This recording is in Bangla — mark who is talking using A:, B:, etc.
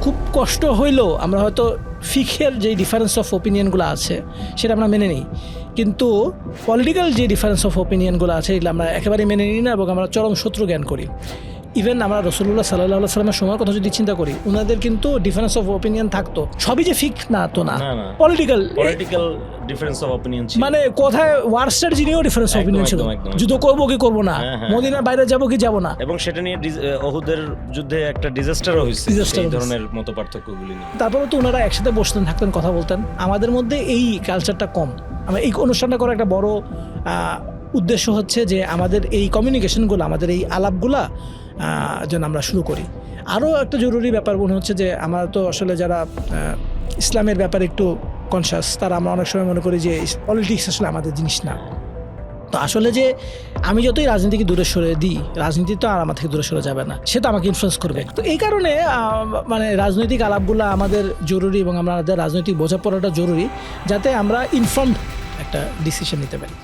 A: খুব কষ্ট হইলেও আমরা হয়তো ফিকের যে ডিফারেন্স অফ ওপিনিয়নগুলো আছে সেটা আমরা মেনে নিই, কিন্তু পলিটিক্যাল যে ডিফারেন্স অফ ওপিনিয়নগুলো আছে এগুলো আমরা একেবারেই মেনে নিই না এবং আমরা চরম শত্রু জ্ঞান করি। ইভেন আমরা রাসূলুল্লাহ সাল্লাল্লাহু আলাইহি সাল্লামের সময়ের কথা যদি চিন্তা করি, ওনাদের কিন্তু ডিফারেন্স অফ ওপিনিয়ন থাকতো, সবই যে ফিক না তো না, পলিটিক্যাল
B: ডিফারেন্স অফ অপিনিয়ন ছিল,
A: মানে কোথায় ওয়ার স্ট্র্যাটেজি নিয়েও ডিফারেন্স অফ অপিনিয়ন ছিল, যুদ্ধ করবো কি করবো না, মদিনার বাইরে যাবো কি যাবো না,
B: এবং সেটা নিয়ে ওহুদের যুদ্ধে একটা ডিজাস্টারও হয়েছে এই ধরনের মত পার্থক্যগুলি নিয়ে।
A: তারপরে তো ওনারা একসাথে বসতেন, থাকতেন, কথা বলতেন। আমাদের মধ্যে এই কালচারটা কম। আমরা এই অনুষ্ঠানটা করার একটা বড় উদ্দেশ্য হচ্ছে যে আমাদের এই কমিউনিকেশনগুলো, আমাদের এই আলাপগুলা যেন আমরা শুরু করি। আরও একটা জরুরি ব্যাপার মনে হচ্ছে যে আমরা তো আসলে যারা ইসলামের ব্যাপারে একটু কনসাস, তারা আমরা অনেক সময় মনে করি যে পলিটিক্স আসলে আমাদের জিনিস না। তো আসলে যে আমি যতই রাজনীতিকে দূরে সরে দিই, রাজনীতি তো আর আমার থেকে দূরে সরে যাবে না, সে তো আমাকে ইনফ্লুয়েন্স করবে। তো এই কারণে মানে রাজনৈতিক আলাপগুলো আমাদের জরুরি এবং আমাদের রাজনৈতিক বোঝাপড়াটা জরুরি, যাতে আমরা ইনফর্মড একটা ডিসিশন নিতে পারি।